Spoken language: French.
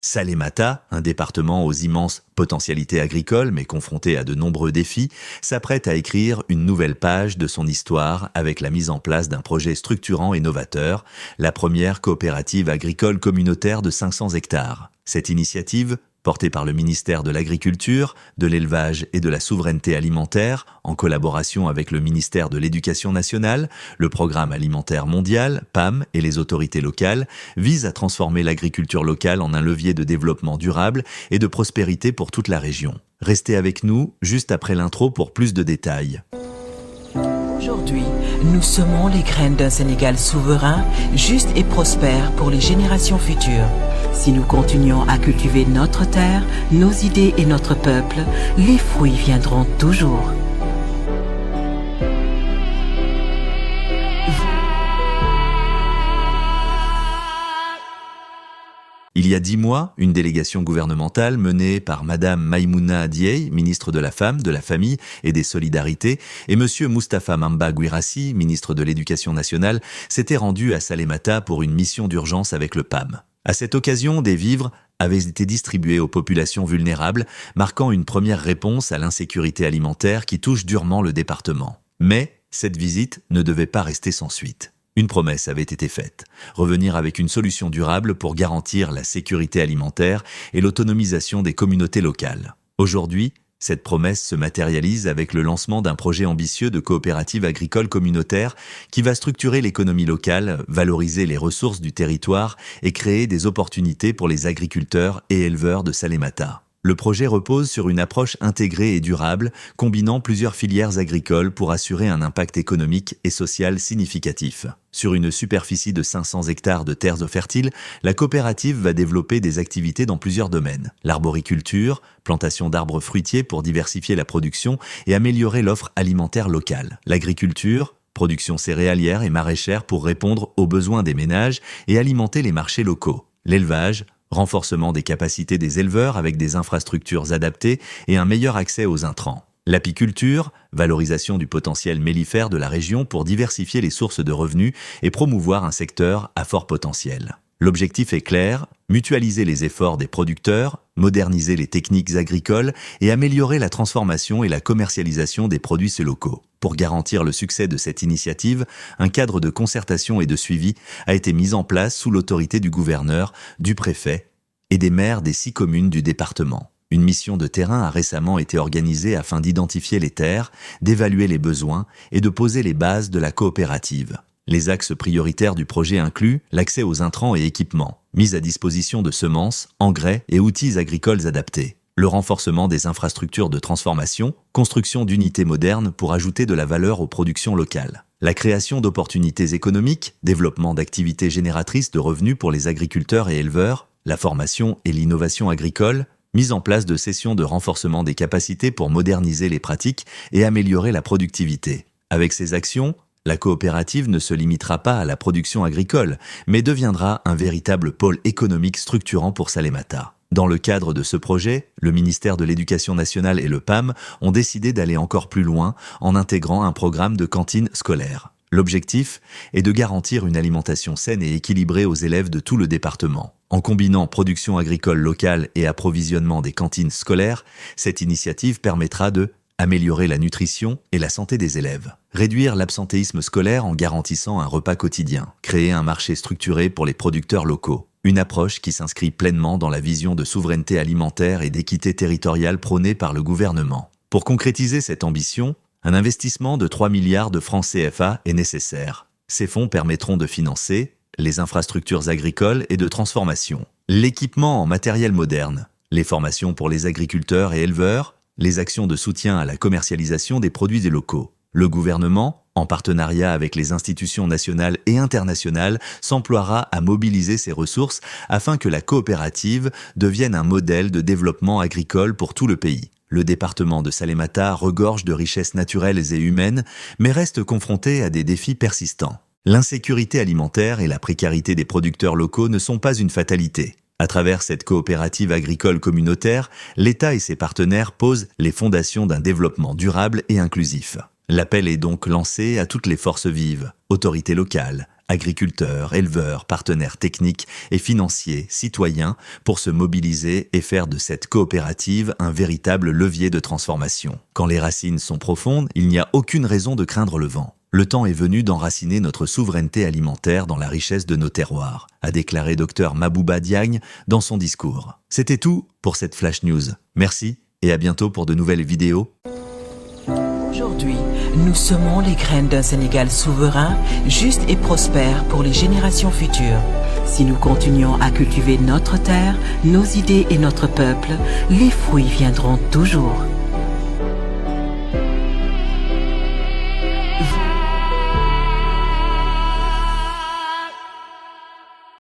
Salémata, un département aux immenses potentialités agricoles mais confronté à de nombreux défis, s'apprête à écrire une nouvelle page de son histoire avec la mise en place d'un projet structurant et novateur, la première coopérative agricole communautaire de 500 hectares. Cette initiative, portée par le ministère de l'Agriculture, de l'Élevage et de la Souveraineté alimentaire, en collaboration avec le ministère de l'Éducation nationale, le Programme alimentaire mondial, PAM et les autorités locales, vise à transformer l'agriculture locale en un levier de développement durable et de prospérité pour toute la région. Restez avec nous juste après l'intro pour plus de détails. Aujourd'hui, nous semons les graines d'un Sénégal souverain, juste et prospère pour les générations futures. Si nous continuons à cultiver notre terre, nos idées et notre peuple, les fruits viendront toujours. Il y a 10 mois, une délégation gouvernementale menée par Madame Maïmouna Dieye, ministre de la Femme, de la Famille et des Solidarités, et Monsieur Moustapha Mamba Guirassi, ministre de l'Éducation nationale, s'était rendue à Salémata pour une mission d'urgence avec le PAM. À cette occasion, des vivres avaient été distribués aux populations vulnérables, marquant une première réponse à l'insécurité alimentaire qui touche durement le département. Mais cette visite ne devait pas rester sans suite. Une promesse avait été faite, revenir avec une solution durable pour garantir la sécurité alimentaire et l'autonomisation des communautés locales. Aujourd'hui, cette promesse se matérialise avec le lancement d'un projet ambitieux de coopérative agricole communautaire qui va structurer l'économie locale, valoriser les ressources du territoire et créer des opportunités pour les agriculteurs et éleveurs de Salémata. Le projet repose sur une approche intégrée et durable, combinant plusieurs filières agricoles pour assurer un impact économique et social significatif. Sur une superficie de 500 hectares de terres fertiles, la coopérative va développer des activités dans plusieurs domaines. L'arboriculture, plantation d'arbres fruitiers pour diversifier la production et améliorer l'offre alimentaire locale. L'agriculture, production céréalière et maraîchère pour répondre aux besoins des ménages et alimenter les marchés locaux. L'élevage, renforcement des capacités des éleveurs avec des infrastructures adaptées et un meilleur accès aux intrants. L'apiculture, valorisation du potentiel mellifère de la région pour diversifier les sources de revenus et promouvoir un secteur à fort potentiel. L'objectif est clair, mutualiser les efforts des producteurs, moderniser les techniques agricoles et améliorer la transformation et la commercialisation des produits locaux. Pour garantir le succès de cette initiative, un cadre de concertation et de suivi a été mis en place sous l'autorité du gouverneur, du préfet et des maires des 6 communes du département. Une mission de terrain a récemment été organisée afin d'identifier les terres, d'évaluer les besoins et de poser les bases de la coopérative. Les axes prioritaires du projet incluent l'accès aux intrants et équipements, mise à disposition de semences, engrais et outils agricoles adaptés, le renforcement des infrastructures de transformation, construction d'unités modernes pour ajouter de la valeur aux productions locales, la création d'opportunités économiques, développement d'activités génératrices de revenus pour les agriculteurs et éleveurs, la formation et l'innovation agricole, mise en place de sessions de renforcement des capacités pour moderniser les pratiques et améliorer la productivité. Avec ces actions, la coopérative ne se limitera pas à la production agricole, mais deviendra un véritable pôle économique structurant pour Salémata. Dans le cadre de ce projet, le ministère de l'Éducation nationale et le PAM ont décidé d'aller encore plus loin en intégrant un programme de cantine scolaire. L'objectif est de garantir une alimentation saine et équilibrée aux élèves de tout le département. En combinant production agricole locale et approvisionnement des cantines scolaires, cette initiative permettra de améliorer la nutrition et la santé des élèves, réduire l'absentéisme scolaire en garantissant un repas quotidien, créer un marché structuré pour les producteurs locaux. Une approche qui s'inscrit pleinement dans la vision de souveraineté alimentaire et d'équité territoriale prônée par le gouvernement. Pour concrétiser cette ambition, un investissement de 3 milliards de francs CFA est nécessaire. Ces fonds permettront de financer les infrastructures agricoles et de transformation, l'équipement en matériel moderne, les formations pour les agriculteurs et éleveurs, les actions de soutien à la commercialisation des produits des locaux. Le gouvernement, en partenariat avec les institutions nationales et internationales, s'emploiera à mobiliser ses ressources afin que la coopérative devienne un modèle de développement agricole pour tout le pays. Le département de Salémata regorge de richesses naturelles et humaines, mais reste confronté à des défis persistants. L'insécurité alimentaire et la précarité des producteurs locaux ne sont pas une fatalité. À travers cette coopérative agricole communautaire, l'État et ses partenaires posent les fondations d'un développement durable et inclusif. L'appel est donc lancé à toutes les forces vives, autorités locales, agriculteurs, éleveurs, partenaires techniques et financiers, citoyens, pour se mobiliser et faire de cette coopérative un véritable levier de transformation. Quand les racines sont profondes, il n'y a aucune raison de craindre le vent. Le temps est venu d'enraciner notre souveraineté alimentaire dans la richesse de nos terroirs, a déclaré Dr Mabouba Diagne dans son discours. C'était tout pour cette Flash News. Merci et à bientôt pour de nouvelles vidéos. Aujourd'hui, nous semons les graines d'un Sénégal souverain, juste et prospère pour les générations futures. Si nous continuons à cultiver notre terre, nos idées et notre peuple, les fruits viendront toujours.